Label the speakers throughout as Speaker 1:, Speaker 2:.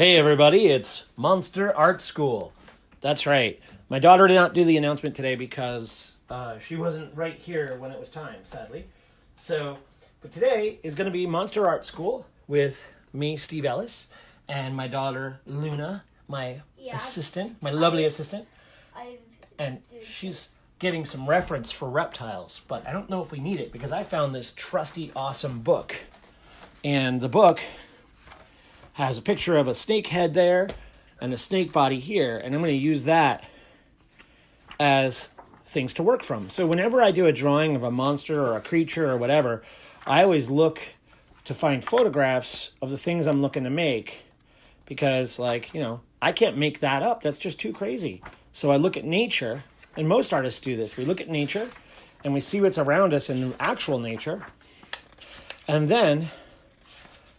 Speaker 1: Hey everybody, it's Monster Art School. That's right. My daughter did not do the announcement today because she wasn't right here when it was time, sadly. But today is going to be Monster Art School with me, Steve Ellis, and my daughter, Luna, my assistant, my lovely assistant. And she's getting some reference for reptiles, but I don't know if we need it because I found this trusty, awesome book. And the book has a picture of a snake head there and a snake body here, and I'm going to use that as things to work from. So whenever I do a drawing of a monster or a creature or whatever, I always look to find photographs of the things I'm looking to make because, I can't make that up. That's just too crazy. So I look at nature, and most artists do this. We look at nature, and we see what's around us in actual nature, and then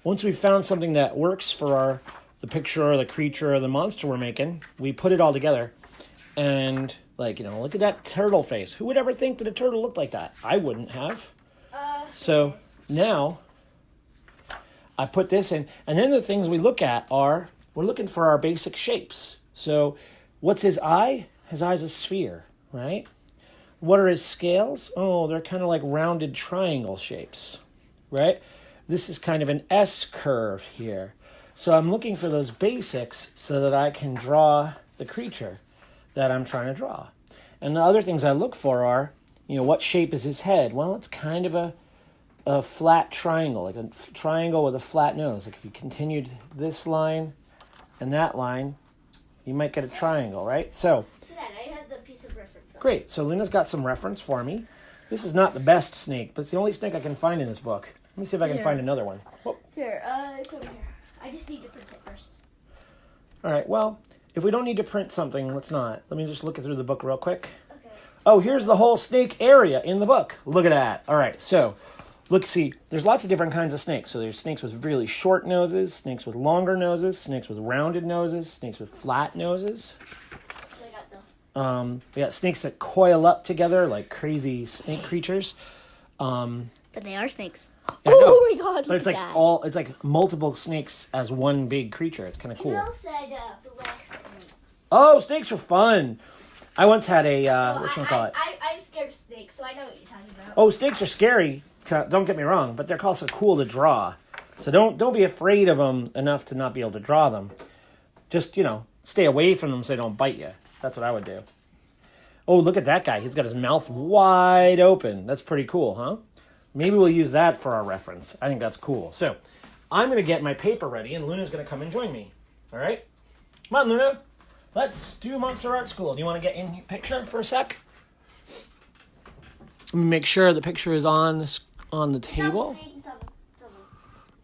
Speaker 1: once we've found something that works for the picture or the creature or the monster we're making, we put it all together. And, look at that turtle face. Who would ever think that a turtle looked like that? I wouldn't have. So now I put this in. And then the things we look at are, we're looking for our basic shapes. So what's his eye? His eye's a sphere, right? What are his scales? Oh, they're kind of like rounded triangle shapes, right? This is kind of an S curve here. So I'm looking for those basics so that I can draw the creature that I'm trying to draw. And the other things I look for are, what shape is his head? Well, it's kind of a flat triangle, like a triangle with a flat nose. Like if you continued this line and that line, you might get a triangle, right? So
Speaker 2: I have the piece of reference.
Speaker 1: Great. So Luna's got some reference for me. This is not the best snake, but it's the only snake I can find in this book. Let me see if I can find another one. Oh.
Speaker 2: Here, it's over here. I just need to print it first.
Speaker 1: All right, well, if we don't need to print something, let's not. Let me just look through the book real quick.
Speaker 2: Okay.
Speaker 1: Oh, here's the whole snake area in the book. Look at that. All right, so see, there's lots of different kinds of snakes. So there's snakes with really short noses, snakes with longer noses, snakes with rounded noses, snakes with flat noses. We got snakes that coil up together like crazy snake creatures.
Speaker 2: But they are snakes.
Speaker 1: Yeah,
Speaker 2: oh my god!
Speaker 1: But it's it's like multiple snakes as one big creature. It's kind of cool.
Speaker 2: Bill said black snakes.
Speaker 1: Oh, snakes are fun. I once had a whatchamacallit?
Speaker 2: I'm scared of snakes, so I know what you're talking about.
Speaker 1: Oh, snakes are scary. Don't get me wrong, but they're also cool to draw. So don't be afraid of them enough to not be able to draw them. Just stay away from them so they don't bite you. That's what I would do. Oh, look at that guy. He's got his mouth wide open. That's pretty cool, huh? Maybe we'll use that for our reference. I think that's cool. So I'm going to get my paper ready, and Luna's going to come and join me. All right? Come on, Luna. Let's do Monster Art School. Do you want to get in picture for a sec? Let me make sure the picture is on the table.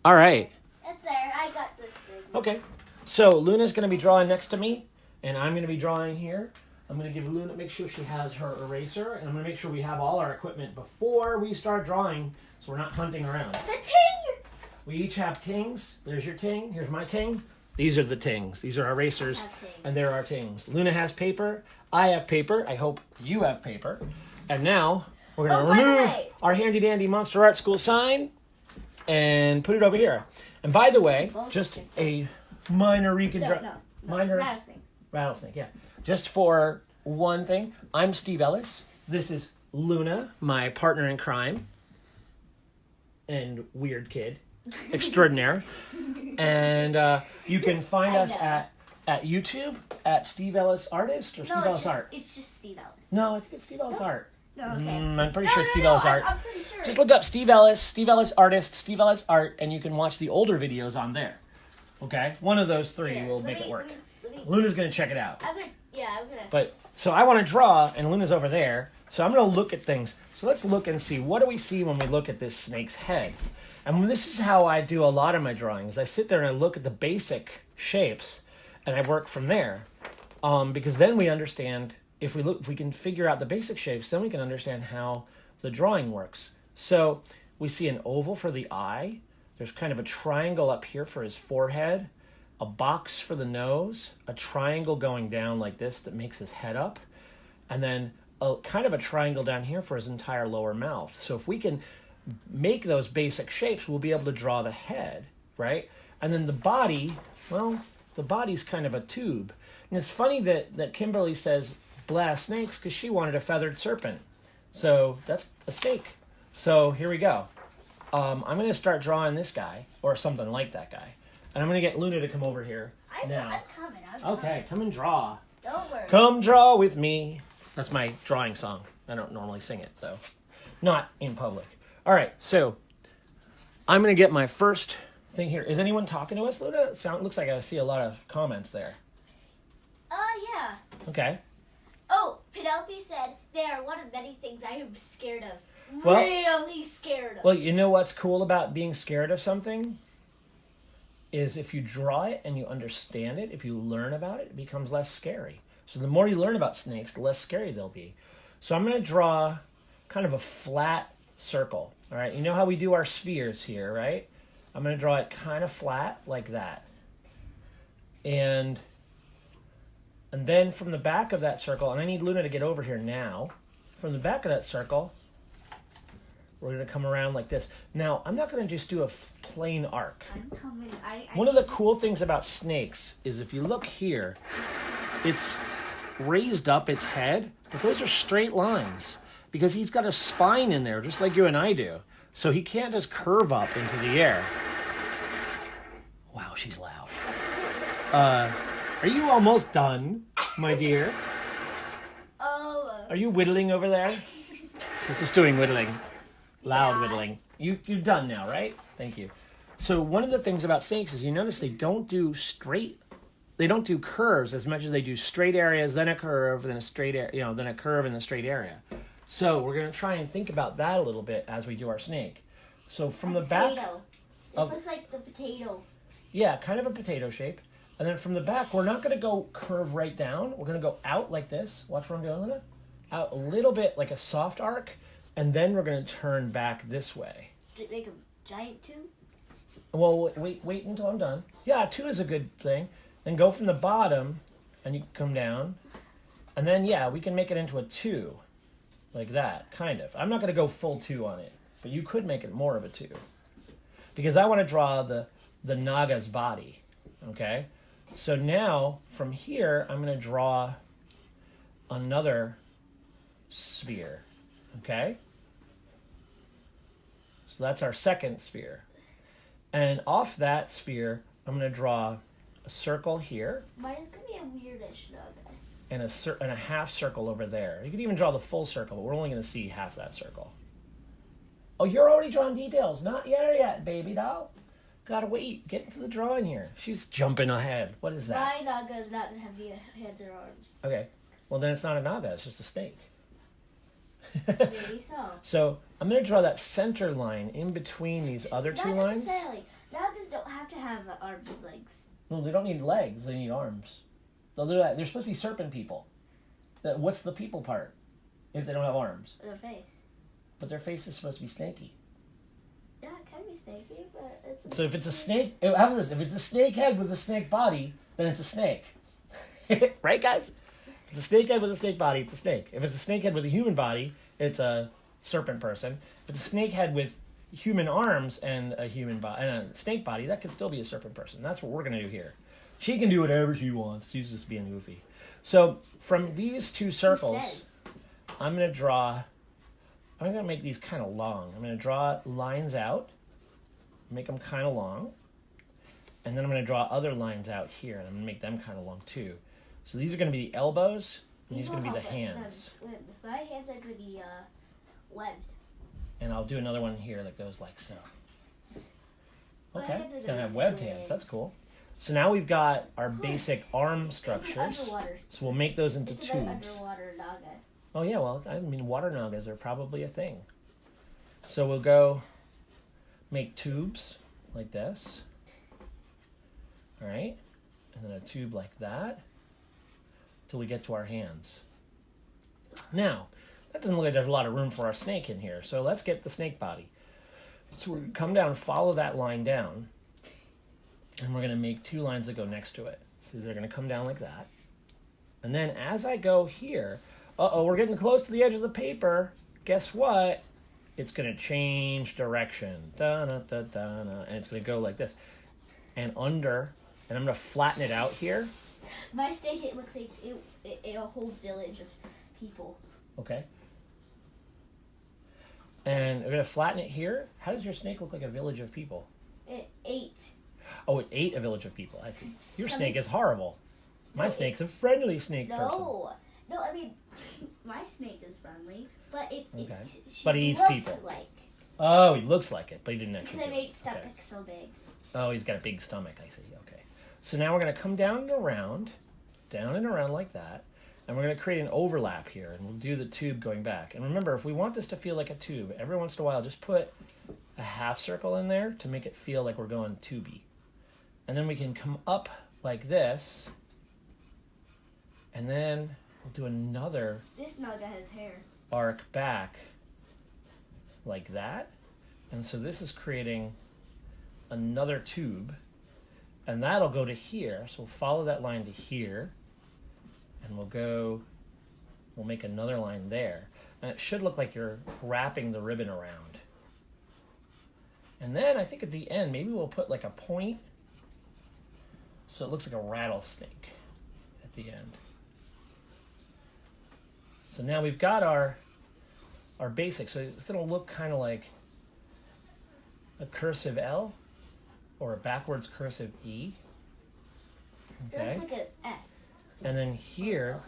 Speaker 1: All right.
Speaker 2: It's there. I got this thing.
Speaker 1: Okay. So Luna's going to be drawing next to me, and I'm going to be drawing here. I'm going to give Luna, make sure she has her eraser, and I'm going to make sure we have all our equipment before we start drawing, so we're not hunting around.
Speaker 2: The ting!
Speaker 1: We each have tings. There's your ting. Here's my ting. These are the tings. These are our erasers, and there are tings. Luna has paper. I have paper. I hope you have paper. And now we're going to remove our handy-dandy Monster Art School sign and put it over here. And by the way, just a minor rattlesnake, yeah. Just for one thing, I'm Steve Ellis. This is Luna, my partner in crime and weird kid extraordinaire. And you can find us at YouTube at Steve Ellis Artist or Steve Ellis Art.
Speaker 2: It's just Steve Ellis.
Speaker 1: No, I think it's Steve Ellis Art.
Speaker 2: No, okay.
Speaker 1: I'm pretty sure it's Steve Ellis Art.
Speaker 2: I'm pretty sure.
Speaker 1: Just look up Steve Ellis Artist, Steve Ellis Art, and you can watch the older videos on there. Okay? One of those three will make it work. Luna's going to check it out.
Speaker 2: I'm gonna.
Speaker 1: But, so I want to draw, and Luna's over there, so I'm going to look at things. So let's look and see, what do we see when we look at this snake's head? And this is how I do a lot of my drawings. I sit there and I look at the basic shapes, and I work from there. Because then we understand, if we can figure out the basic shapes, then we can understand how the drawing works. So we see an oval for the eye. There's kind of a triangle up here for his forehead, a box for the nose, a triangle going down like this that makes his head up, and then a kind of a triangle down here for his entire lower mouth. So if we can make those basic shapes, we'll be able to draw the head, right? And then the body, well, the body's kind of a tube. And it's funny that Kimberly says blast snakes because she wanted a feathered serpent. So that's a snake. So here we go. I'm going to start drawing this guy, or something like that guy. And I'm going to get Luna to come over here now.
Speaker 2: I'm coming.
Speaker 1: Okay, come and draw.
Speaker 2: Don't worry.
Speaker 1: Come draw with me. That's my drawing song. I don't normally sing it, though. Not in public. All right, so I'm going to get my first thing here. Is anyone talking to us, Luna? Looks like I see a lot of comments there.
Speaker 2: Yeah.
Speaker 1: Okay.
Speaker 2: Oh, Penelope said they are one of many things I am scared of.
Speaker 1: Well-
Speaker 2: Really scared of.
Speaker 1: Well, you know what's cool about being scared of something? Is if you draw it and you understand it, if you learn about it, it becomes less scary. So the more you learn about snakes, the less scary they'll be. So I'm going to draw kind of a flat circle. All right, you know how we do our spheres here, right? I'm going to draw it kind of flat like that. And then from the back of that circle, and I need Luna to get over here now. From the back of that circle, we're going to come around like this. Now, I'm not going to just do a plain arc.
Speaker 2: I'm coming.
Speaker 1: One of the cool things about snakes is if you look here, it's raised up its head, but those are straight lines because he's got a spine in there, just like you and I do. So he can't just curve up into the air. Wow, she's loud. Are you almost done, my dear? Are you whittling over there? He's just doing whittling. Loud
Speaker 2: Yeah.
Speaker 1: whittling. You're done now, right? Thank you. So one of the things about snakes is you notice they don't do curves as much as they do straight areas, then a curve, then a straight area, then a curve in the straight area. So we're going to try and think about that a little bit as we do our snake. So from the back,
Speaker 2: Potato. This looks like the potato.
Speaker 1: yeah, kind of a potato shape. And then from the back, we're not going to go curve right down. We're going to go out like this. Watch what I'm doing, Luna. Out a little bit like a soft arc. And then we're going to turn back this way.
Speaker 2: Did it make a giant tube?
Speaker 1: Well, wait until I'm done. Yeah, 2 is a good thing. Then go from the bottom, and you come down. And then, yeah, we can make it into a 2. Like that, kind of. I'm not going to go full 2 on it. But you could make it more of a 2. Because I want to draw the Naga's body. Okay? So now, from here, I'm going to draw another sphere. Okay? So that's our second sphere. And off that sphere, I'm going to draw a circle here
Speaker 2: Mine is going to be a weirdish Naga.
Speaker 1: and a half circle over there. You could even draw the full circle, but we're only going to see half that circle. Oh, you're already drawing details. Not yet, baby doll. Gotta wait. Get into the drawing here. She's jumping ahead. What is that?
Speaker 2: My Naga is not going to have the hands or arms.
Speaker 1: Okay. Well, then it's not a Naga. It's just a snake.
Speaker 2: Maybe so.
Speaker 1: So I'm going to draw that center line in between these other 2
Speaker 2: Not
Speaker 1: lines.
Speaker 2: necessarily. Nagas don't have to have arms and legs.
Speaker 1: No, they don't need legs. They need arms. They're supposed to be serpent people. What's the people part if they don't have arms?
Speaker 2: Their face.
Speaker 1: But their face is supposed to be snaky.
Speaker 2: Yeah, it can be snaky, but it's...
Speaker 1: So if it's a snake, how about this? If it's a snake head with a snake body, then it's a snake. Right, guys? If it's a snake head with a snake body, it's a snake. If it's a snake head with a human body, it's a serpent person. If it's a snake head with human arms and a human body and a snake body, that could still be a serpent person. That's what we're going to do here. She can do whatever she wants. She's just being goofy. So from these 2 circles, I'm going to make these kind of long. I'm going to draw lines out, make them kind of long, and then I'm going to draw other lines out here, and I'm going to make them kind of long too. So these are going to be the elbows, and these are going to be the hands.
Speaker 2: My hands are going to be webbed.
Speaker 1: And I'll do another one here that goes like so.
Speaker 2: My
Speaker 1: Okay,
Speaker 2: hands are
Speaker 1: it's going to have
Speaker 2: gonna
Speaker 1: webbed
Speaker 2: be
Speaker 1: hands.
Speaker 2: big.
Speaker 1: That's cool. So now we've got our basic arm
Speaker 2: It's
Speaker 1: structures.
Speaker 2: underwater.
Speaker 1: So we'll make those into
Speaker 2: It's an
Speaker 1: tubes.
Speaker 2: underwater Naga.
Speaker 1: Oh yeah, well, I mean, water Nagas are probably a thing. So we'll go make tubes like this. All right, and then a tube like that till we get to our hands. Now, that doesn't look like there's a lot of room for our snake in here, so let's get the snake body. So we're going to come down and follow that line down, and we're going to make 2 lines that go next to it. So they're going to come down like that. And then as I go here, we're getting close to the edge of the paper. Guess what? It's going to change direction. Da-na-da-da-na, and it's going to go like this. And under And I'm going to flatten it out here.
Speaker 2: My snake, it looks like a whole village of people.
Speaker 1: Okay. And we're going to flatten it here. How does your snake look like a village of people?
Speaker 2: It ate.
Speaker 1: Oh, it ate a village of people. I see. Your snake is horrible. My snake's a friendly snake person.
Speaker 2: No, I mean, my snake is friendly, but
Speaker 1: But he eats people.
Speaker 2: Like.
Speaker 1: Oh, he looks like it, but he didn't actually.
Speaker 2: Because I made stomach so big.
Speaker 1: Oh, he's got a big stomach. I see. Okay. So now we're going to come down and around like that, and we're going to create an overlap here, and we'll do the tube going back. And remember, if we want this to feel like a tube, every once in a while, just put a half circle in there to make it feel like we're going tubey. And then we can come up like this, and then we'll do another.
Speaker 2: This Naga has hair.
Speaker 1: Arc back like that. And so this is creating another tube, and that'll go to here. So we'll follow that line to here, and we'll make another line there. And it should look like you're wrapping the ribbon around. And then I think at the end, maybe we'll put like a point so it looks like a rattlesnake at the end. So now we've got our basic. So it's going to look kind of like a cursive L or a backwards cursive E.
Speaker 2: Okay. It looks like an S.
Speaker 1: And then here,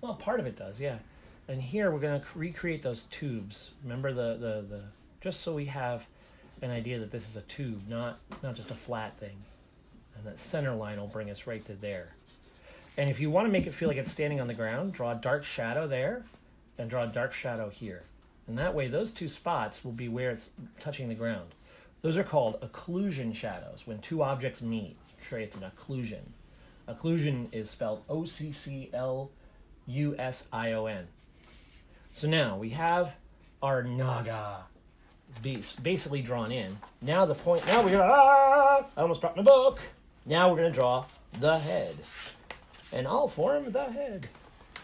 Speaker 1: well, part of it does, yeah. And here we're going to recreate those tubes. Remember the just so we have an idea that this is a tube, not just a flat thing. And that center line will bring us right to there. And if you want to make it feel like it's standing on the ground, draw a dark shadow there and draw a dark shadow here. And that way those two spots will be where it's touching the ground. Those are called occlusion shadows. When two objects meet, it creates an occlusion. Occlusion is spelled Occlusion. So now we have our Naga basically drawn in. Now we're gonna, I almost dropped my book. Now we're gonna draw the head. And I'll form the head.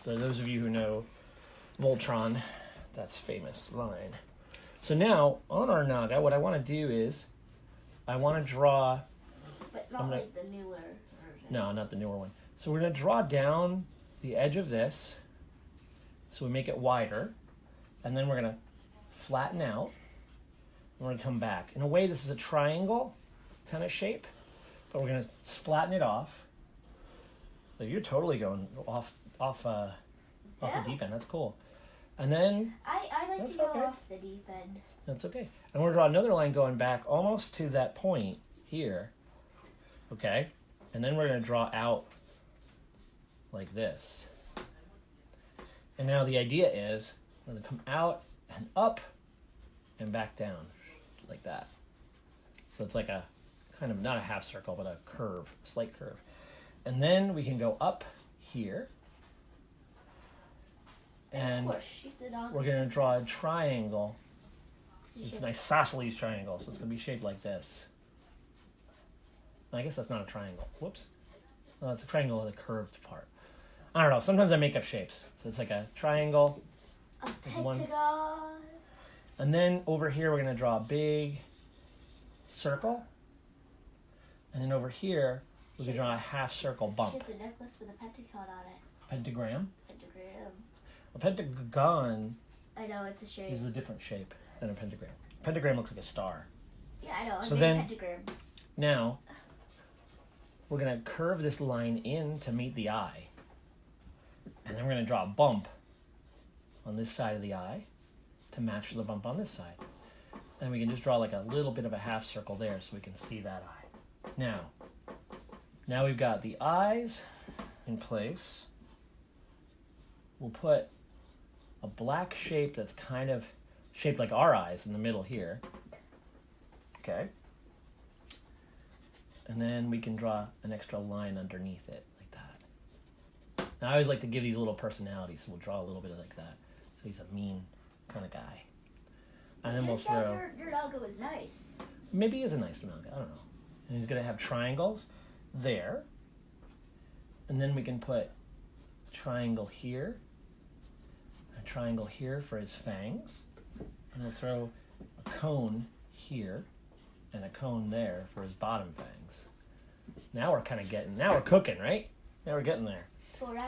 Speaker 1: For those of you who know Voltron, that's famous line. So now, on our Naga, what I want to do is, I want to draw...
Speaker 2: But not like the newer version.
Speaker 1: No, not the newer one. So we're going to draw down the edge of this, so we make it wider, and then we're going to flatten out, and we're going to come back. In a way, this is a triangle kind of shape, but we're going to flatten it off. So you're totally going off the deep end. That's cool. And then
Speaker 2: I like to go off the deep end.
Speaker 1: That's okay. And we're going to draw another line going back almost to that point here. Okay? And then we're going to draw out like this. And now the idea is we're going to come out and up and back down like that. So it's like a kind of not a half circle, but a curve, a slight curve. And then we can go up here. And we're going to draw a triangle. It's an isosceles triangle, so it's going to be shaped like this. I guess that's not a triangle. Whoops. No, it's a triangle with a curved part. I don't know. Sometimes I make up shapes. So it's like a triangle.
Speaker 2: A pentagon.
Speaker 1: And then over here, we're going to draw a big circle. And then over here, we can draw a half circle bump.
Speaker 2: It's a necklace with a pentagon on it.
Speaker 1: Pentagram?
Speaker 2: Pentagram.
Speaker 1: A pentagon.
Speaker 2: I know, it's a shape.
Speaker 1: Is a different shape than a pentagram. A pentagram looks like a star.
Speaker 2: Yeah, I know.
Speaker 1: So then,
Speaker 2: pentagram.
Speaker 1: Now, we're going to curve this line in to meet the eye. And then we're going to draw a bump on this side of the eye to match the bump on this side. And we can just draw like a little bit of a half circle there so we can see that eye. Now we've got the eyes in place. We'll put a black shape that's kind of shaped like our eyes in the middle here. Okay. And then we can draw an extra line underneath it like that. Now I always like to give these little personalities, so we'll draw a little bit like that. So he's a mean kind of guy. And then we'll throw...
Speaker 2: Your Naga was nice.
Speaker 1: Maybe he is a nice Naga, I don't know. And he's going to have triangles there. And then we can put a triangle here. A triangle here for his fangs. And we'll throw a cone here and a cone there for his bottom fangs. Now we're cooking, right? Now we're getting there.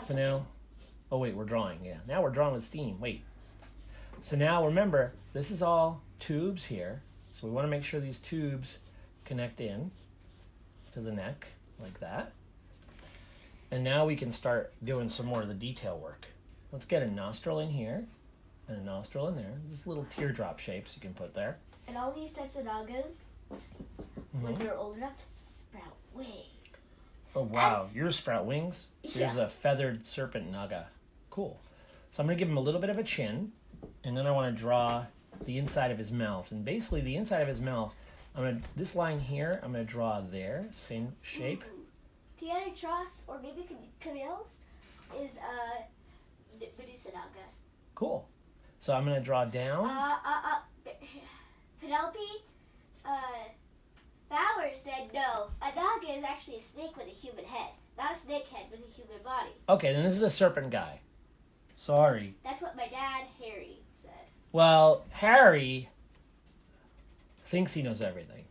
Speaker 1: So now, oh wait, we're drawing, yeah. Now we're drawing with steam, wait. So now remember, this is all tubes here. So we want to make sure these tubes connect in to the neck, like that. And now we can start doing some more of the detail work. Let's get a nostril in here, and a nostril in there. Just little teardrop shapes you can put there.
Speaker 2: And all these types of Nagas, when they're old enough, sprout wings.
Speaker 1: Oh wow, yours sprout wings? So
Speaker 2: Yeah.
Speaker 1: here's a feathered serpent Naga. Cool. So I'm going to give him a little bit of a chin, and then I want to draw the inside of his mouth. And basically the inside of his mouth, this line here, I'm going to draw there, same shape.
Speaker 2: Tiana Tross, or maybe Camille's, is Medusa Naga.
Speaker 1: Cool. So I'm going to draw down.
Speaker 2: Penelope Bowers said no. A Naga is actually a snake with a human head, not a snake head with a human body.
Speaker 1: Okay, then this is a serpent guy. Sorry.
Speaker 2: That's what my dad, Harry, said.
Speaker 1: Well, Harry thinks he knows everything.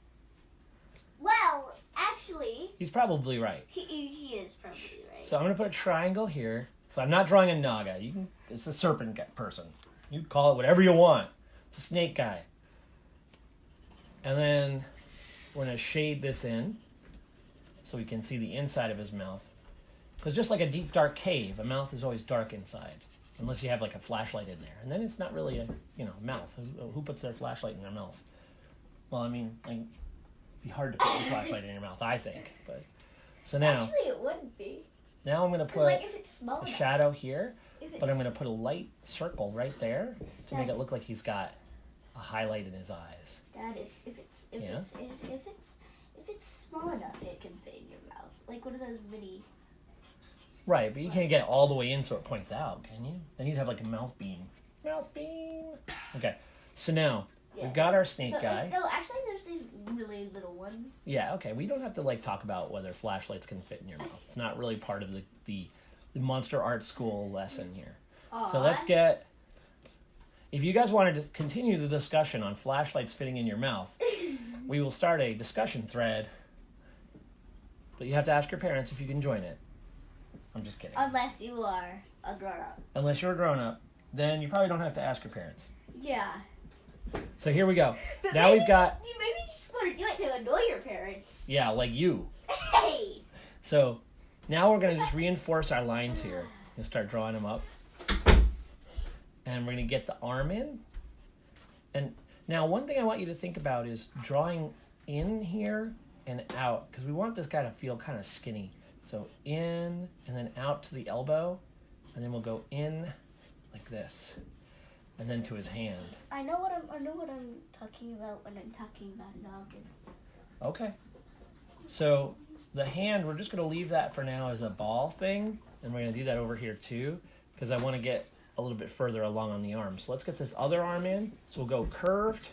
Speaker 2: Well, actually,
Speaker 1: He's probably right.
Speaker 2: he is probably right.
Speaker 1: So I'm going to put a triangle here. So I'm not drawing a Naga. It's a serpent person. You can call it whatever you want. It's a snake guy. And then we're going to shade this in so we can see the inside of his mouth. Because just like a deep, dark cave, a mouth is always dark inside. Unless you have like a flashlight in there. And then it's not really a mouth. Who puts their flashlight in their mouth? Well, I mean, it'd be hard to put a flashlight in your mouth, I think. But so now,
Speaker 2: Actually, it wouldn't be.
Speaker 1: now I'm going to
Speaker 2: 'Cause,
Speaker 1: put
Speaker 2: like, if it's small
Speaker 1: a
Speaker 2: enough,
Speaker 1: shadow here.
Speaker 2: if
Speaker 1: But I'm
Speaker 2: it's-
Speaker 1: going to put a light circle right there to make it look
Speaker 2: Dad,
Speaker 1: like he's got a highlight in his eyes.
Speaker 2: Dad, if it's small enough, it can fit in your mouth, like one of those mini.
Speaker 1: Right, but you can't get it all the way in so it points out, can you? Then you'd have like a mouth beam. Mouth beam! Okay, so now
Speaker 2: Yeah.
Speaker 1: we've got our snake
Speaker 2: But,
Speaker 1: guy.
Speaker 2: no, actually, there's these really little ones.
Speaker 1: Yeah, okay, we don't have to like talk about whether flashlights can fit in your mouth. It's not really part of the Monster Art School lesson here. So let's get... If you guys wanted to continue the discussion on flashlights fitting in your mouth, we will start a discussion thread. But you have to ask your parents if you can join it. I'm just kidding.
Speaker 2: Unless you are a grown-up.
Speaker 1: Unless you're a grown-up, then you probably don't have to ask your parents.
Speaker 2: Yeah.
Speaker 1: So here we go.
Speaker 2: But
Speaker 1: Now we've got...
Speaker 2: Maybe you just want to do it to annoy your parents.
Speaker 1: Yeah, like you.
Speaker 2: Hey!
Speaker 1: So now we're going to just reinforce our lines here. And start drawing them up. And we're going to get the arm in. And now one thing I want you to think about is drawing in here and out. Because we want this guy to feel kind of skinny. So in and then out to the elbow. And then we'll go in like this. And then to his hand.
Speaker 2: I know what I'm talking about when I'm talking about Nagas.
Speaker 1: Okay. So the hand, we're just going to leave that for now as a ball thing. And we're going to do that over here too. Because I want to get a little bit further along on the arm. So let's get this other arm in. So we'll go curved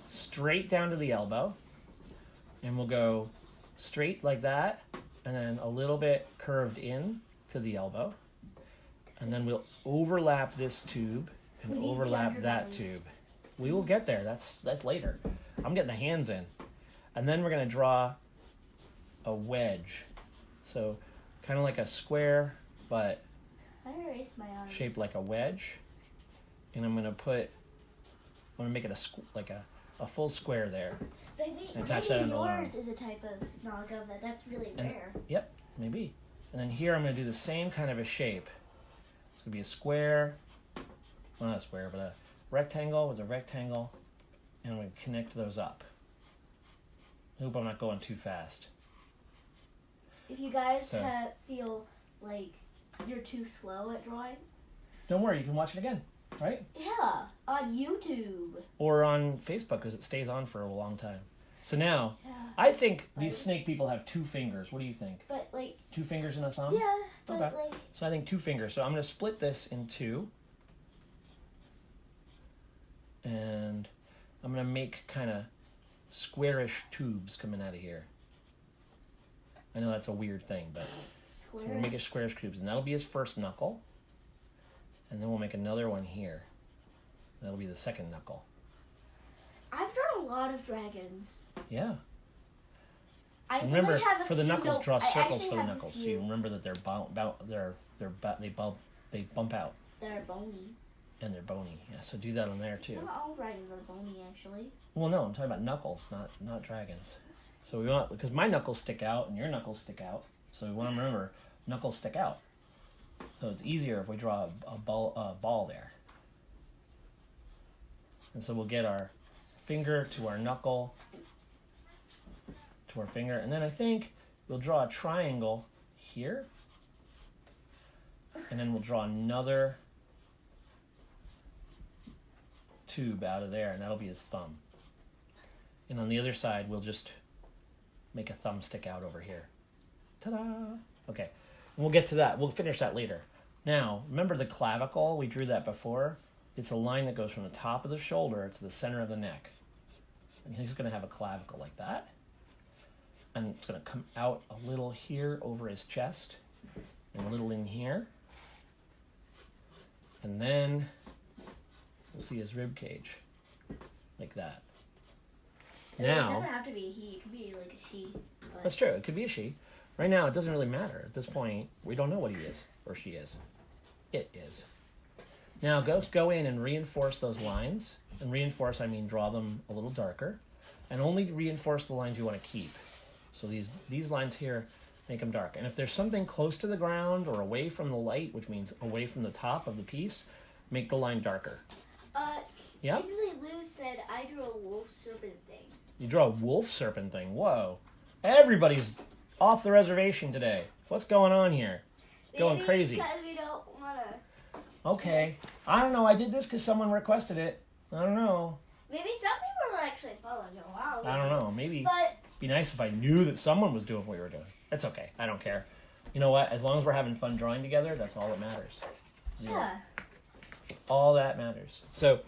Speaker 1: straight down to the elbow. And we'll go straight like that. And then a little bit curved in to the elbow. And then we'll overlap this tube and overlap that tube. We will get there. That's later. I'm getting the hands in. And then we're going to draw a wedge. So kind of like a square, but
Speaker 2: I erased my arms.
Speaker 1: shaped like a wedge. And I'm going to make it like a full square there.
Speaker 2: Maybe
Speaker 1: attach that on the arm.
Speaker 2: yours is a type of Naga that's really rare.
Speaker 1: Yep, maybe. And then here I'm going to do the same kind of a shape. It's going to be a square, well not a square, but a rectangle with a rectangle. And I'm going to connect those up. I hope I'm not going too fast.
Speaker 2: If you guys
Speaker 1: So-
Speaker 2: feel like you're too slow at drawing,
Speaker 1: Don't worry, you can watch it again, right?
Speaker 2: yeah, on YouTube.
Speaker 1: Or on Facebook because it stays on for a long time. So now,
Speaker 2: Yeah.
Speaker 1: I think these snake people have 2 fingers. What do you think?
Speaker 2: But like,
Speaker 1: 2 fingers and a thumb?
Speaker 2: yeah, but
Speaker 1: Okay.
Speaker 2: like,
Speaker 1: So I think 2 fingers. So I'm going to split this in 2. And I'm going to make kind of squarish tubes coming out of here. I know that's a weird thing, but so we're going to
Speaker 2: square.
Speaker 1: make it squarish tubes. And that'll be his first knuckle. And then we'll make another one here. That'll be the second knuckle.
Speaker 2: I've drawn a lot of dragons.
Speaker 1: Yeah. Remember,
Speaker 2: only have a
Speaker 1: for the
Speaker 2: few
Speaker 1: knuckles,
Speaker 2: notes.
Speaker 1: draw
Speaker 2: I
Speaker 1: circles
Speaker 2: actually
Speaker 1: for the
Speaker 2: have a
Speaker 1: knuckles. So
Speaker 2: few.
Speaker 1: you remember that they bump out
Speaker 2: They're bony.
Speaker 1: and they're bony. Yeah, so do that on there too.
Speaker 2: Not all dragons are bony, actually.
Speaker 1: Well, no, I'm talking about knuckles, not dragons. So we want, because my knuckles stick out and your knuckles stick out. So we want to remember knuckles stick out. So it's easier if we draw a ball there. And so we'll get our finger to our knuckle to our finger, and then I think we'll draw a triangle here, and then we'll draw another tube out of there, and that'll be his thumb. And on the other side, we'll just make a thumb stick out over here. Ta-da! Okay, and we'll get to that. We'll finish that later. Now, remember the clavicle? We drew that before. It's a line that goes from the top of the shoulder to the center of the neck. And he's going to have a clavicle like that. And it's going to come out a little here over his chest, and a little in here. And then we'll see his rib cage, like that. Now,
Speaker 2: it doesn't have to be a he. It could be like a she. But...
Speaker 1: That's true. It could be a she. Right now, it doesn't really matter. At this point, we don't know what he is or she is. It is. Now, go in and reinforce those lines. And reinforce, I mean draw them a little darker. And only reinforce the lines you want to keep. So these lines here, make them dark. And if there's something close to the ground or away from the light, which means away from the top of the piece, make the line darker. Yeah?
Speaker 2: Kimberly Lou said I drew a wolf serpent thing.
Speaker 1: You draw a wolf serpent thing. Whoa. Everybody's off the reservation today. What's going on here? Going crazy.
Speaker 2: Because we don't want to.
Speaker 1: Okay. I don't know. I did this because someone requested it. I don't know.
Speaker 2: Maybe some people will actually follow you. Wow.
Speaker 1: I don't know. Maybe
Speaker 2: But
Speaker 1: be nice if I knew that someone was doing what we were doing. That's okay. I don't care. You know what? As long as we're having fun drawing together, that's all that matters.
Speaker 2: yeah.
Speaker 1: All that matters. So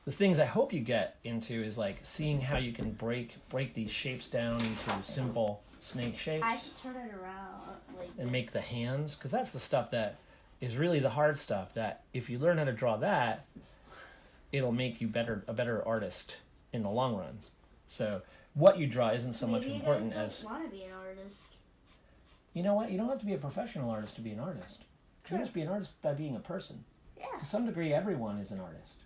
Speaker 1: the things I hope you get into is like seeing how you can break these shapes down into simple snake shapes.
Speaker 2: I should turn it around like
Speaker 1: and make the hands, because that's the stuff that is really the hard stuff, that if you learn how to draw that, it'll make you a better artist in the long run. So what you draw isn't so much important as...
Speaker 2: want to be an artist.
Speaker 1: You know what? You don't have to be a professional artist to be an artist. You can just be an artist by being a person.
Speaker 2: Yeah.
Speaker 1: To some degree, everyone is an artist.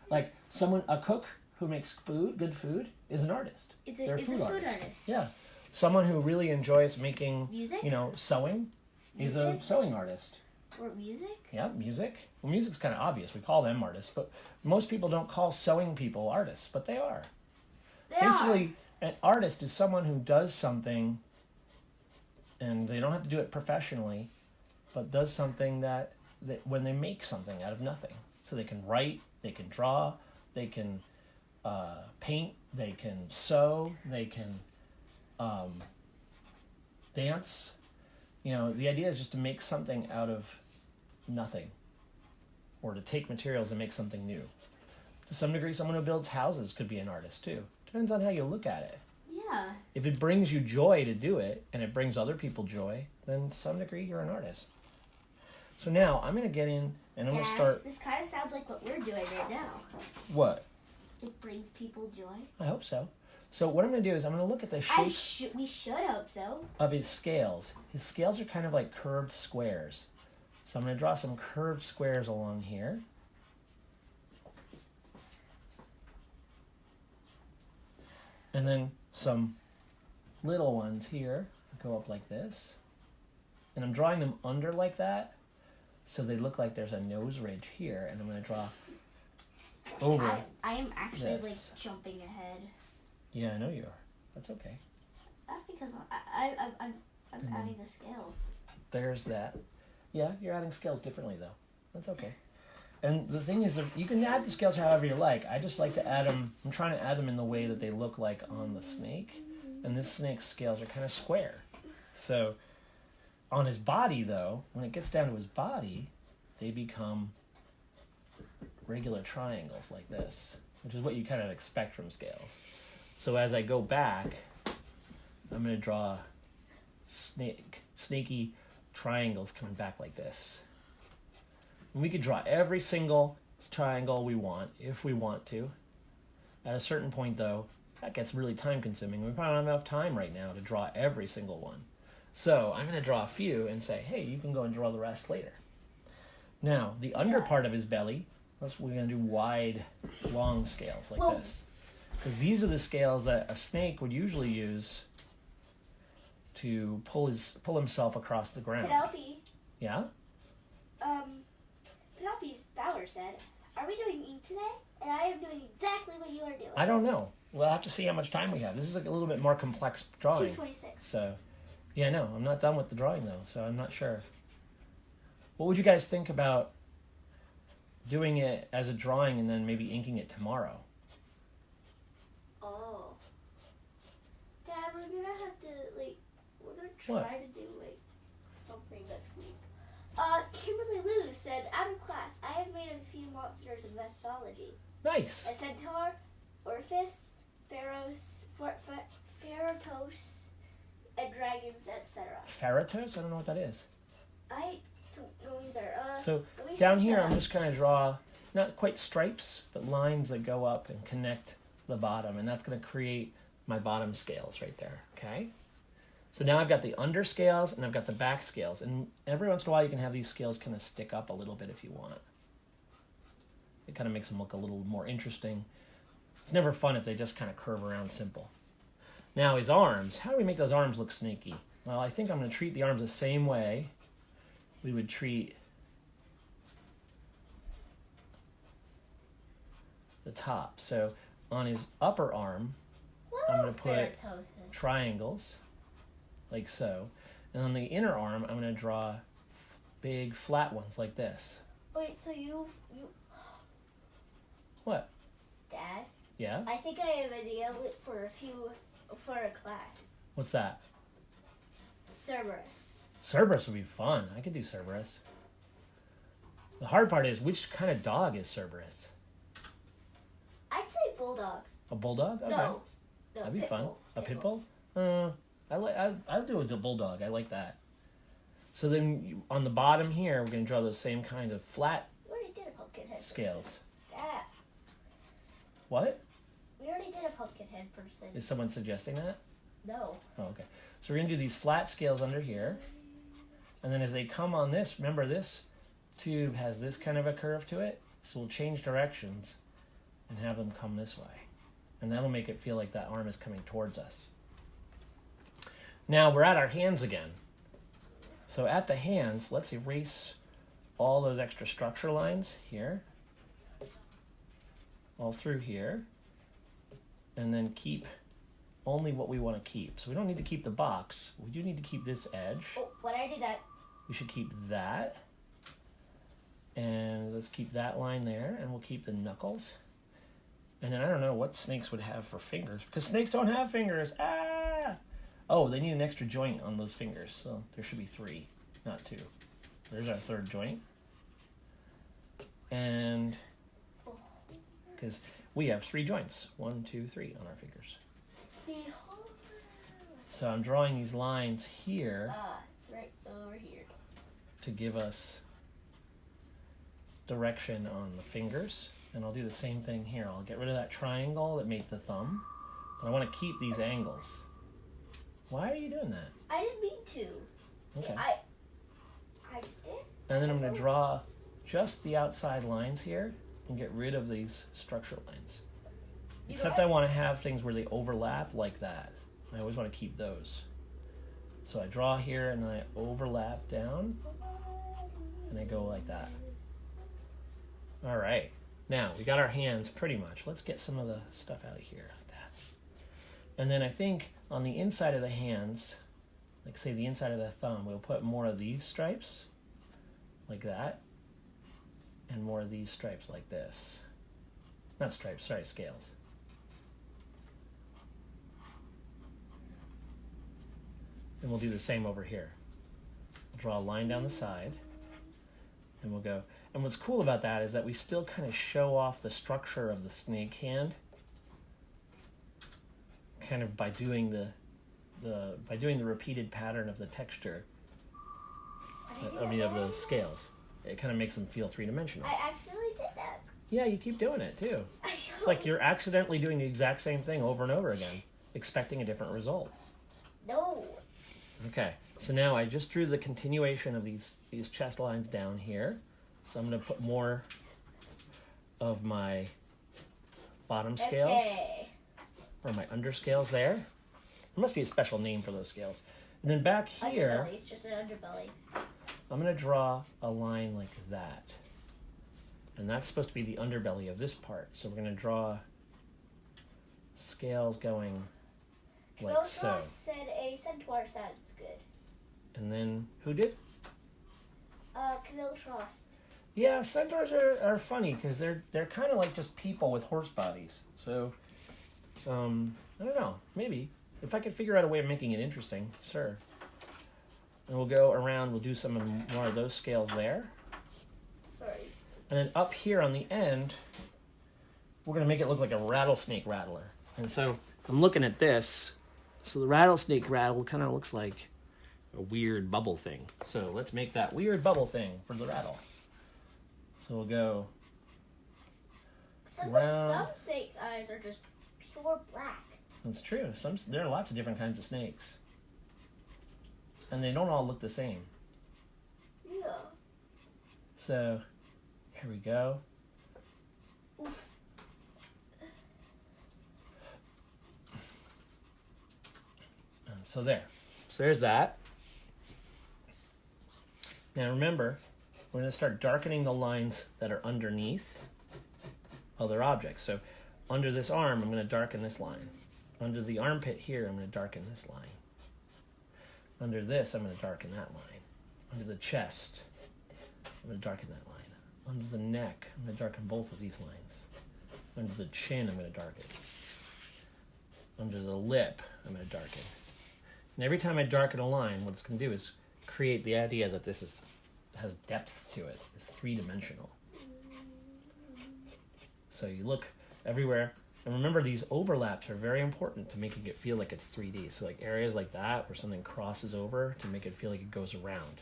Speaker 1: Like a cook who makes good food is an artist. They're a food artist. Yeah. Someone who really enjoys making,
Speaker 2: music?
Speaker 1: Sewing is a sewing artist.
Speaker 2: Or music?
Speaker 1: Yeah, music. Well, music's kind of obvious. We call them artists, but most people don't call sewing people artists, but they are. Basically, an artist is someone who does something, and they don't have to do it professionally, but does something that when they make something out of nothing. So they can write, they can draw, they can paint, they can sew, they can dance. The idea is just to make something out of nothing, or to take materials and make something new. To some degree, someone who builds houses could be an artist too. Depends on how you look at it.
Speaker 2: Yeah.
Speaker 1: If it brings you joy to do it, and it brings other people joy, then to some degree you're an artist. So now I'm going to get in and I'm going to start...
Speaker 2: This kind of sounds like what we're doing right now.
Speaker 1: What?
Speaker 2: It brings people joy.
Speaker 1: I hope so. So what I'm going to do is I'm going to look at the shapes
Speaker 2: we should hope so.
Speaker 1: of his scales. His scales are kind of like curved squares. So I'm going to draw some curved squares along here. And then some little ones here go up like this. And I'm drawing them under like that, so they look like there's a nose ridge here. And I'm going to draw over
Speaker 2: I am actually
Speaker 1: this.
Speaker 2: like jumping ahead.
Speaker 1: Yeah, I know you are. That's okay.
Speaker 2: That's because I'm adding the scales.
Speaker 1: There's that. Yeah, you're adding scales differently though. That's okay. And the thing is, that you can add the scales however you like. I just like to add them. I'm trying to add them in the way that they look like on the snake. And this snake's scales are kind of square. So on his body though, when it gets down to his body, they become regular triangles like this, which is what you kind of expect from scales. So as I go back, I'm going to draw snaky triangles coming back like this. And we could draw every single triangle we want, if we want to. At a certain point though, that gets really time consuming. We probably don't have enough time right now to draw every single one. So I'm going to draw a few and say, hey, you can go and draw the rest later. Now, the under part of his belly, we're going to do wide, long scales like this. Because these are the scales that a snake would usually use to pull himself across the ground.
Speaker 2: Penelope.
Speaker 1: Yeah?
Speaker 2: Penelope's Bauer said, are we doing ink today? And I am doing exactly what you are doing.
Speaker 1: I don't know. We'll have to see how much time we have. This is like a little bit more complex drawing.
Speaker 2: 2:26.
Speaker 1: So, yeah, no, I'm not done with the drawing though, so I'm not sure. What would you guys think about doing it as a drawing and then maybe inking it tomorrow?
Speaker 2: Oh. Dad, we're gonna have to, we're gonna try to do, something next week. Kimberly Lou said, out of class, I have made a few monsters of mythology.
Speaker 1: Nice.
Speaker 2: A centaur, Orpheus, pharaohs, Pharaohtos, and dragons, etc.
Speaker 1: Pharaohtos? I don't know what that is.
Speaker 2: I don't know either.
Speaker 1: So down here, I'm just going to draw, not quite stripes, but lines that go up and connect the bottom. And that's going to create my bottom scales right there, okay? So now I've got the under scales and I've got the back scales. And every once in a while, you can have these scales kind of stick up a little bit if you want. It kind of makes them look a little more interesting. It's never fun if they just kind of curve around simple. Now his arms, how do we make those arms look snaky? Well, I think I'm going to treat the arms the same way we would treat the top. So on his upper arm, I'm going to put triangles, like so. And on the inner arm, I'm going to draw big flat ones like this.
Speaker 2: Wait, so you...
Speaker 1: What?
Speaker 2: Dad?
Speaker 1: Yeah?
Speaker 2: I think I have an idea for a class.
Speaker 1: What's that?
Speaker 2: Cerberus.
Speaker 1: Cerberus would be fun. I could do Cerberus. The hard part is, which kind of dog is Cerberus?
Speaker 2: I'd say bulldog.
Speaker 1: A bulldog? Okay.
Speaker 2: No,
Speaker 1: That'd be fun. A pit bull?
Speaker 2: bull?
Speaker 1: I'll do a bulldog. I like that. So then on the bottom here, we're going to draw those same kind of flat
Speaker 2: We already did a pumpkin head.
Speaker 1: scales.
Speaker 2: Dad,
Speaker 1: What?
Speaker 2: we already did a pumpkin head person.
Speaker 1: Is someone suggesting that?
Speaker 2: No.
Speaker 1: Oh, okay. So we're going to do these flat scales under here. And then as they come on this, remember this tube has this kind of a curve to it. So we'll change directions and have them come this way. And that'll make it feel like that arm is coming towards us. Now we're at our hands again. So at the hands, let's erase all those extra structure lines here. All through here. And then keep only what we want to keep. So we don't need to keep the box. We do need to keep this edge.
Speaker 2: Oh, when I did that.
Speaker 1: We should keep that. And let's keep that line there. And we'll keep the knuckles. And then I don't know what snakes would have for fingers. Because snakes don't have fingers. Ah! Oh, they need an extra joint on those fingers. So there should be 3, not 2. There's our third joint. And because we have 3 joints. 1, 2, 3 on our fingers. So I'm drawing these lines here.
Speaker 2: It's right over here.
Speaker 1: To give us direction on the fingers. And I'll do the same thing here. I'll get rid of that triangle that made the thumb. But I want to keep these angles. Why are you doing that?
Speaker 2: I didn't mean to.
Speaker 1: Okay.
Speaker 2: I just did.
Speaker 1: And then I'm going to draw just the outside lines here and get rid of these structure lines. Except I want to have things where they overlap like that. I always want to keep those. So I draw here and then I overlap down and I go like that. All right. Now we got our hands pretty much. Let's get some of the stuff out of here like that. And then I think on the inside of the hands, like say the inside of the thumb, we'll put more of these stripes like that and more of these stripes like this. Not stripes, sorry, scales. And we'll do the same over here. We'll draw a line down the side and we'll go. And what's cool about that is that we still kind of show off the structure of the snake hand kind of by doing the repeated pattern of the texture of the scales. It kind of makes them feel 3-dimensional.
Speaker 2: I accidentally did that.
Speaker 1: Yeah, you keep doing it too.
Speaker 2: I
Speaker 1: It's like you're accidentally doing the exact same thing over and over again, expecting a different result.
Speaker 2: No.
Speaker 1: Okay, so now I just drew the continuation of these chest lines down here. So I'm going to put more of my bottom scales,
Speaker 2: Okay.
Speaker 1: or my underscales there. There must be a special name for those scales. And then back here,
Speaker 2: Underbelly. It's just an underbelly.
Speaker 1: I'm going to draw a line like that. And that's supposed to be the underbelly of this part. So we're going to draw scales going like so.
Speaker 2: Said a centaur sounds good.
Speaker 1: And then, who did?
Speaker 2: Camille Trost.
Speaker 1: Yeah, centaurs are funny because they're kind of like just people with horse bodies. So, I don't know. Maybe. If I could figure out a way of making it interesting, sure. And we'll go around, we'll do some more of those scales there.
Speaker 2: Sorry.
Speaker 1: And then up here on the end, we're going to make it look like a rattlesnake rattler. And so I'm looking at this. So the rattlesnake rattle kind of looks like a weird bubble thing. So let's make that weird bubble thing for the rattle. So we'll go
Speaker 2: Some
Speaker 1: around.
Speaker 2: snake eyes are just pure black.
Speaker 1: That's true. There are lots of different kinds of snakes. And they don't all look the same.
Speaker 2: Yeah.
Speaker 1: So here we go.
Speaker 2: Oof.
Speaker 1: So there. So there's that. Now remember, we're going to start darkening the lines that are underneath other objects. So under this arm, I'm going to darken this line. Under the armpit here, I'm going to darken this line. Under this, I'm going to darken that line. Under the chest, I'm going to darken that line. Under the neck, I'm going to darken both of these lines. Under the chin, I'm going to darken. Under the lip, I'm going to darken. And every time I darken a line, what it's going to do is create the idea that this has depth to it. It's three-dimensional. So you look everywhere. And remember, these overlaps are very important to making it feel like it's 3D. So like areas like that where something crosses over to make it feel like it goes around.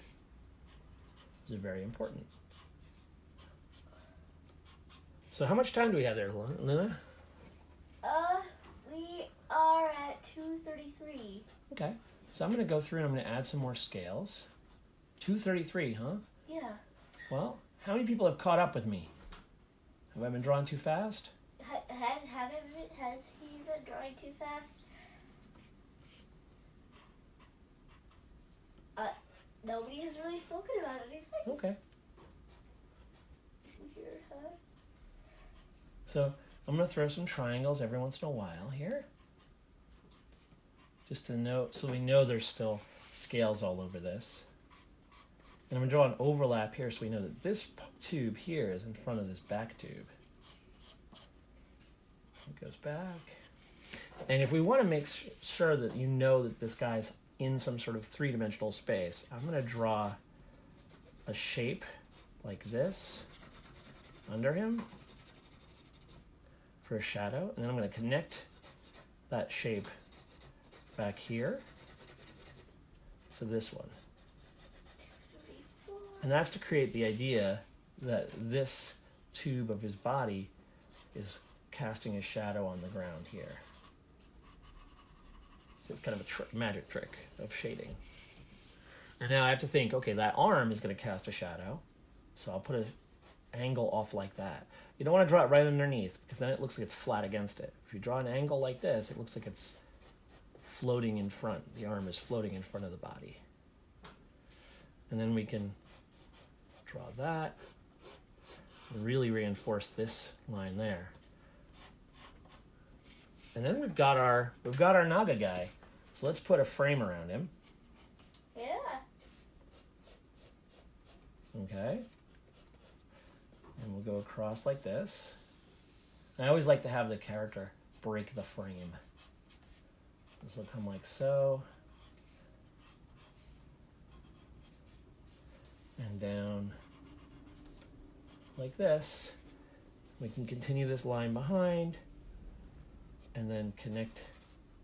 Speaker 1: These are very important. So how much time do we have there, Luna?
Speaker 2: We are at 2:33.
Speaker 1: Okay. So I'm going to go through and I'm going to add some more scales. 233, huh?
Speaker 2: Yeah.
Speaker 1: Well, how many people have caught up with me? Have I been drawing too fast?
Speaker 2: Has he been drawing too fast? Nobody has really spoken about anything.
Speaker 1: Okay.
Speaker 2: Weird, huh?
Speaker 1: So I'm going to throw some triangles every once in a while here. Just to know, so we know there's still scales all over this. And I'm going to draw an overlap here so we know that this tube here is in front of this back tube. It goes back. And if we want to make sure that you know that this guy's in some sort of three-dimensional space, I'm going to draw a shape like this under him for a shadow. And then I'm going to connect that shape back here to this one. And that's to create the idea that this tube of his body is casting a shadow on the ground here. So it's kind of a magic trick of shading. And now I have to think, okay, that arm is going to cast a shadow. So I'll put an angle off like that. You don't want to draw it right underneath because then it looks like it's flat against it. If you draw an angle like this, it looks like it's floating in front. The arm is floating in front of the body. And then we can draw that and really reinforce this line there. And then we've got our Naga guy. So let's put a frame around him.
Speaker 2: Yeah.
Speaker 1: Okay. And we'll go across like this. I always like to have the character break the frame. This will come like so. And down like this. We can continue this line behind and then connect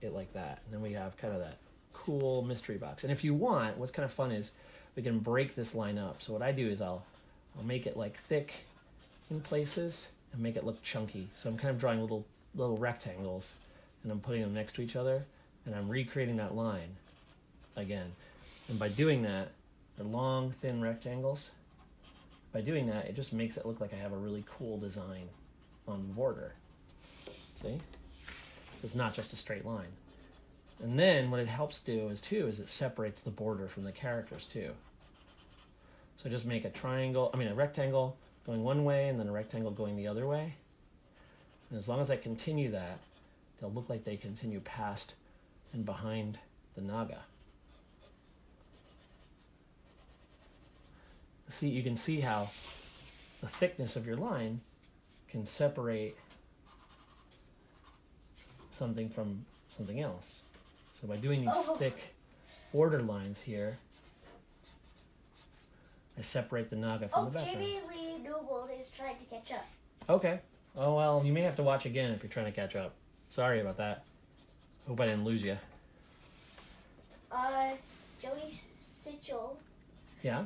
Speaker 1: it like that. And then we have kind of that cool mystery box. And if you want, what's kind of fun is we can break this line up. So what I do is I'll make it like thick in places and make it look chunky. So I'm kind of drawing little rectangles, and I'm putting them next to each other, and I'm recreating that line again. And by doing that, they're long, thin rectangles. By doing that, it just makes it look like I have a really cool design on the border. See? So it's not just a straight line. And then what it helps do is it separates the border from the characters too. So just make a rectangle going one way and then a rectangle going the other way. And as long as I continue that, they'll look like they continue past and behind the Naga. See, you can see how the thickness of your line can separate something from something else. So by doing these thick border lines here, I separate the Naga from the background.
Speaker 2: Jamie Lee Noble is trying to catch up.
Speaker 1: Okay. Oh, well, you may have to watch again if you're trying to catch up. Sorry about that. Hope I didn't lose you.
Speaker 2: Joey Sitchell.
Speaker 1: Yeah?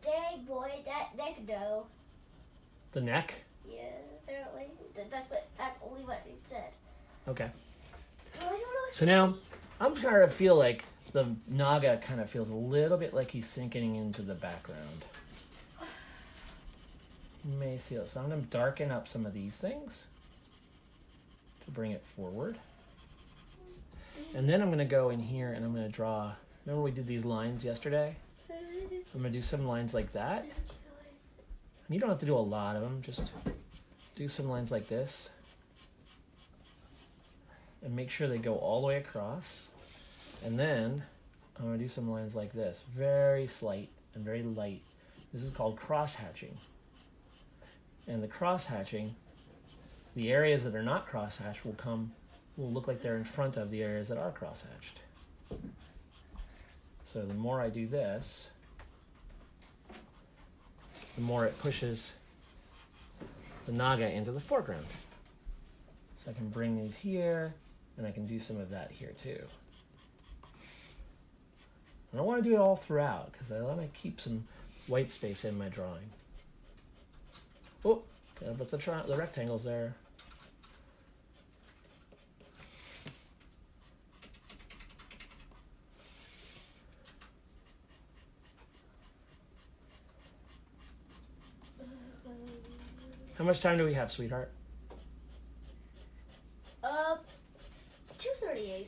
Speaker 2: Dang boy, that neck though.
Speaker 1: The neck?
Speaker 2: Yeah, apparently. That's only what he said.
Speaker 1: Okay.
Speaker 2: Well, I don't know what
Speaker 1: So now, I'm starting to feel like the Naga kind of feels a little bit like he's sinking into the background. You may see it. So I'm going to darken up some of these things to bring it forward. And then I'm going to go in here and I'm going to draw, remember we did these lines yesterday? I'm going to do some lines like that. And you don't have to do a lot of them, just do some lines like this. And make sure they go all the way across. And then I'm going to do some lines like this, very slight and very light. This is called cross-hatching. And the cross-hatching, the areas that are not cross-hatched will look like they're in front of the areas that are cross-hatched. So the more I do this, the more it pushes the Naga into the foreground. So I can bring these here, and I can do some of that here too. I don't want to do it all throughout, because I want to keep some white space in my drawing. Oh, gotta put the rectangles there. How much time do we have, sweetheart?
Speaker 2: 2:38.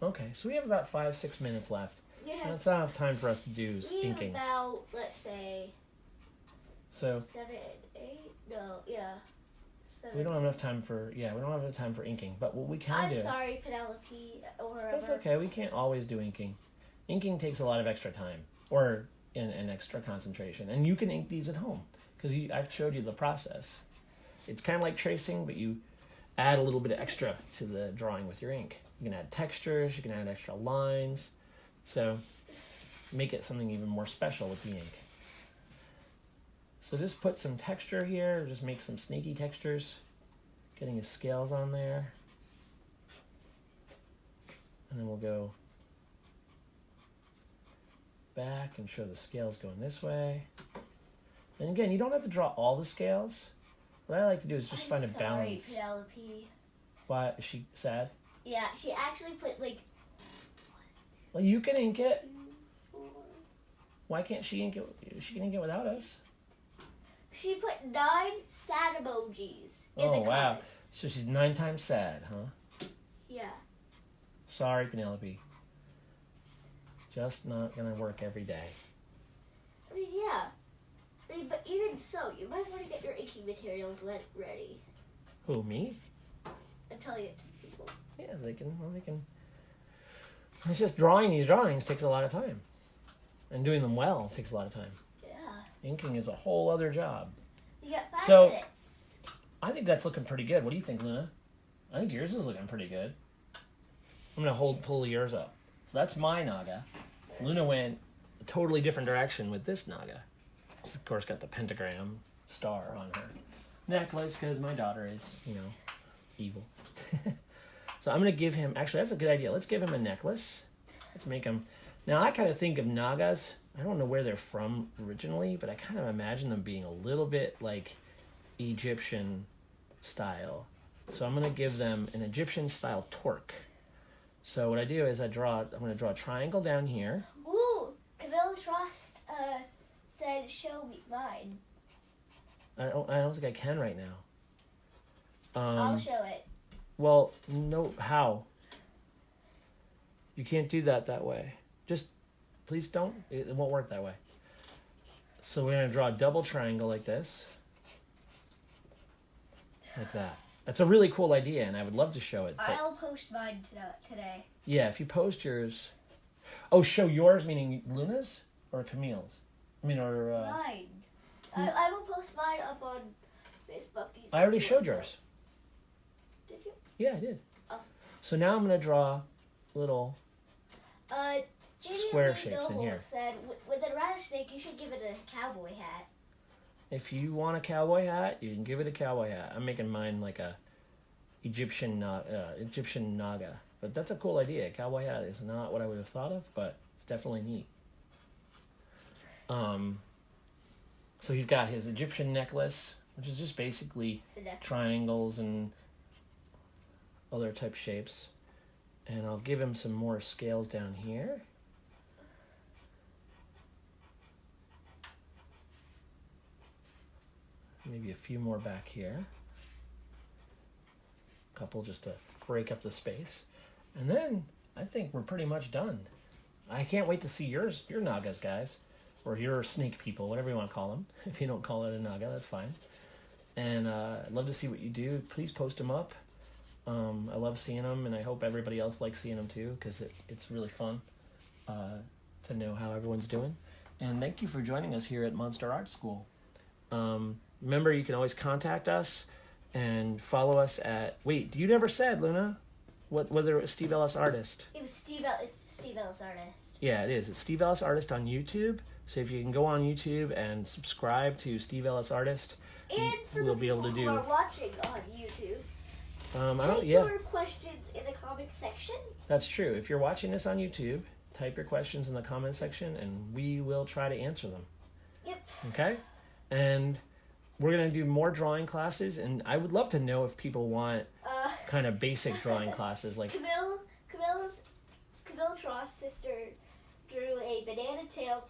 Speaker 1: Okay, so we have about 5-6 minutes left.
Speaker 2: Yeah.
Speaker 1: That's not enough time for us to do inking.
Speaker 2: About, let's say,
Speaker 1: So
Speaker 2: 7, 8. No, yeah. 7.
Speaker 1: we don't have enough time for inking. But what we can do.
Speaker 2: I'm sorry, Penelope, or whoever.
Speaker 1: That's okay. We can't always do inking. Inking takes a lot of extra time or an extra concentration, and you can ink these at home because I've showed you the process. It's kind of like tracing, but you add a little bit of extra to the drawing with your ink. You can add textures, you can add extra lines, so make it something even more special with the ink. So just put some texture here, just make some snaky textures, getting his scales on there. And then we'll go back and show the scales going this way. And again, you don't have to draw all the scales. What I like to do is just find a balance.
Speaker 2: Sorry, Penelope.
Speaker 1: Why, is she sad?
Speaker 2: Yeah, she actually put like.
Speaker 1: Well, you can ink it. Why can't she ink it? She can ink it without us.
Speaker 2: She put 9 sad emojis in the
Speaker 1: Oh, wow.
Speaker 2: comments.
Speaker 1: So she's 9 times sad, huh?
Speaker 2: Yeah.
Speaker 1: Sorry, Penelope. Just not going to work every day.
Speaker 2: I mean, yeah. I mean, but even so, you might want to get your inking materials ready.
Speaker 1: Who, me?
Speaker 2: I'm telling it to people.
Speaker 1: Yeah, they can. It's just drawing these drawings takes a lot of time. And doing them well takes a lot of time.
Speaker 2: Yeah.
Speaker 1: Inking is a whole other job.
Speaker 2: You got 5
Speaker 1: So-
Speaker 2: minutes.
Speaker 1: I think that's looking pretty good. What do you think, Luna? I think yours is looking pretty good. I'm going to pull yours up. So that's my Naga. Luna went a totally different direction with this Naga. She's, of course, got the pentagram star on her necklace because my daughter is, evil. So I'm going to give him, actually, that's a good idea. Let's give him a necklace. Let's make him. Now, I kind of think of Nagas, I don't know where they're from originally, but I kind of imagine them being a little bit like Egyptian style. So I'm going to give them an Egyptian style torque. So what I do is I'm going to draw a triangle down here.
Speaker 2: Ooh, Camille Trust said show me mine.
Speaker 1: I don't think I can right now.
Speaker 2: I'll show it.
Speaker 1: Well, no, how? You can't do that way. Just, please don't. It won't work that way. So we're going to draw a double triangle like this. Like that. That's a really cool idea, and I would love to show it. But
Speaker 2: I'll post mine today.
Speaker 1: yeah, if you post yours. Oh, show yours, meaning Luna's or Camille's? I mean, or...
Speaker 2: Mine. I will post mine up on Facebook.
Speaker 1: I already showed yours.
Speaker 2: Did you?
Speaker 1: Yeah, I did.
Speaker 2: Oh.
Speaker 1: So now I'm going to draw little...
Speaker 2: Jamie
Speaker 1: square
Speaker 2: Lee
Speaker 1: shapes in
Speaker 2: Noble
Speaker 1: here.
Speaker 2: said, with a rattlesnake, you should give it a cowboy hat.
Speaker 1: If you want a cowboy hat, you can give it a cowboy hat. I'm making mine like a Egyptian Naga. But that's a cool idea. A cowboy hat is not what I would have thought of, but it's definitely neat. So he's got his Egyptian necklace, which is just basically triangles and other type shapes. And I'll give him some more scales down here. Maybe a few more back here. A couple just to break up the space. And then I think we're pretty much done. I can't wait to see your Nagas, guys. Or your snake people, whatever you want to call them. If you don't call it a Naga, that's fine. And I'd love to see what you do. Please post them up. I love seeing them, and I hope everybody else likes seeing them too, because it's really fun to know how everyone's doing. And thank you for joining us here at Monster Art School. Remember, you can always contact us and follow us at... Wait, you never said, Luna, whether it was Steve Ellis Artist.
Speaker 2: It's Steve Ellis Artist.
Speaker 1: Yeah, it is. It's Steve Ellis Artist on YouTube. So if you can go on YouTube and subscribe to Steve Ellis Artist,
Speaker 2: and for
Speaker 1: we'll
Speaker 2: the
Speaker 1: be able to
Speaker 2: people
Speaker 1: do...
Speaker 2: who are watching on YouTube,
Speaker 1: Type
Speaker 2: your questions in the comment section.
Speaker 1: That's true. If you're watching this on YouTube, type your questions in the comment section, and we will try to answer them.
Speaker 2: Yep.
Speaker 1: Okay? And we're going to do more drawing classes, and I would love to know if people want kind of basic drawing classes. Like
Speaker 2: Camille Trost's sister drew a banana-tailed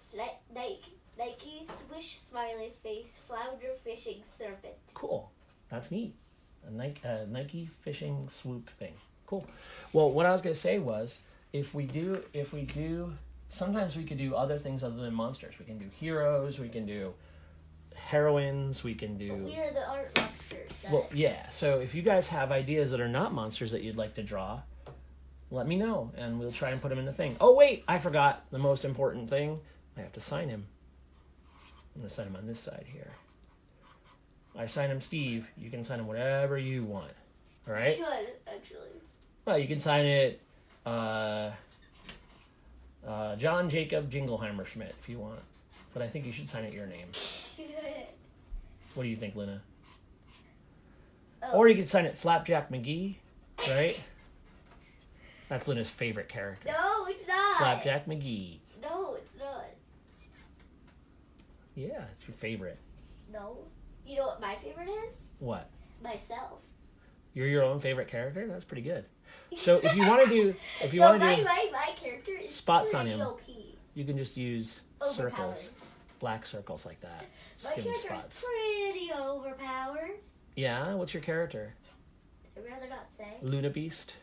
Speaker 2: Nike swish smiley face flounder fishing serpent.
Speaker 1: Cool. That's neat. A Nike fishing swoop thing. Cool. Well, what I was going to say was, if we do, sometimes we could do other things other than monsters. We can do heroes, we can do heroines, we can do...
Speaker 2: But we are the art monsters.
Speaker 1: Well, yeah. So if you guys have ideas that are not monsters that you'd like to draw, let me know, and we'll try and put them in the thing. Oh, wait, I forgot the most important thing. I have to sign him. I'm going to sign him on this side here. I sign him Steve. You can sign him whatever you want. All right?
Speaker 2: Should, actually.
Speaker 1: Well, you can sign it John Jacob Jingleheimer Schmidt if you want. But I think you should sign it your name. What do you think, Luna?
Speaker 2: Oh.
Speaker 1: Or you could sign it Flapjack McGee, right? That's Luna's favorite character.
Speaker 2: No, it's not.
Speaker 1: Flapjack McGee.
Speaker 2: No, it's not.
Speaker 1: Yeah, it's your favorite.
Speaker 2: No. You know what my favorite is?
Speaker 1: What?
Speaker 2: Myself.
Speaker 1: You're your own favorite character? That's pretty good. So if you want to do,
Speaker 2: my character is
Speaker 1: spots on him,
Speaker 2: OP.
Speaker 1: you can just use circles, black circles like that. Just
Speaker 2: My
Speaker 1: give him
Speaker 2: character
Speaker 1: spots.
Speaker 2: is pretty overpowered.
Speaker 1: Yeah, what's your character?
Speaker 2: I'd rather not say.
Speaker 1: Luna Beast.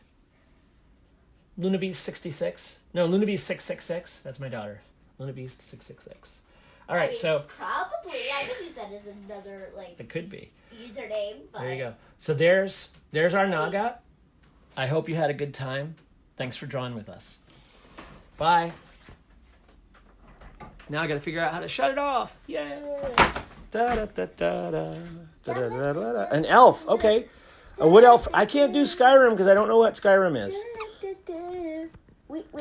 Speaker 1: Luna Beast 66. No, Luna Beast 666. That's my daughter. Luna Beast 666. All right,
Speaker 2: I mean,
Speaker 1: so
Speaker 2: probably I could use that as another
Speaker 1: it could be.
Speaker 2: username. But
Speaker 1: There you go. So there's our Naga. I hope you had a good time. Thanks for drawing with us. Bye. Now I got to figure out how to shut it off. Yay! Da da da da da da da da da. An elf. Okay. A wood elf. I can't do Skyrim because I don't know what Skyrim is.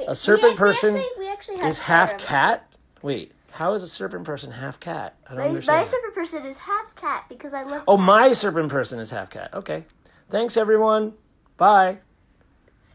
Speaker 1: A serpent person
Speaker 2: we actually have
Speaker 1: is half
Speaker 2: Skyrim.
Speaker 1: cat. Wait. How is a serpent person half cat? I don't
Speaker 2: My
Speaker 1: understand.
Speaker 2: serpent person is half cat because I love.
Speaker 1: Oh, my serpent person is half cat. Okay. Thanks, everyone. Bye.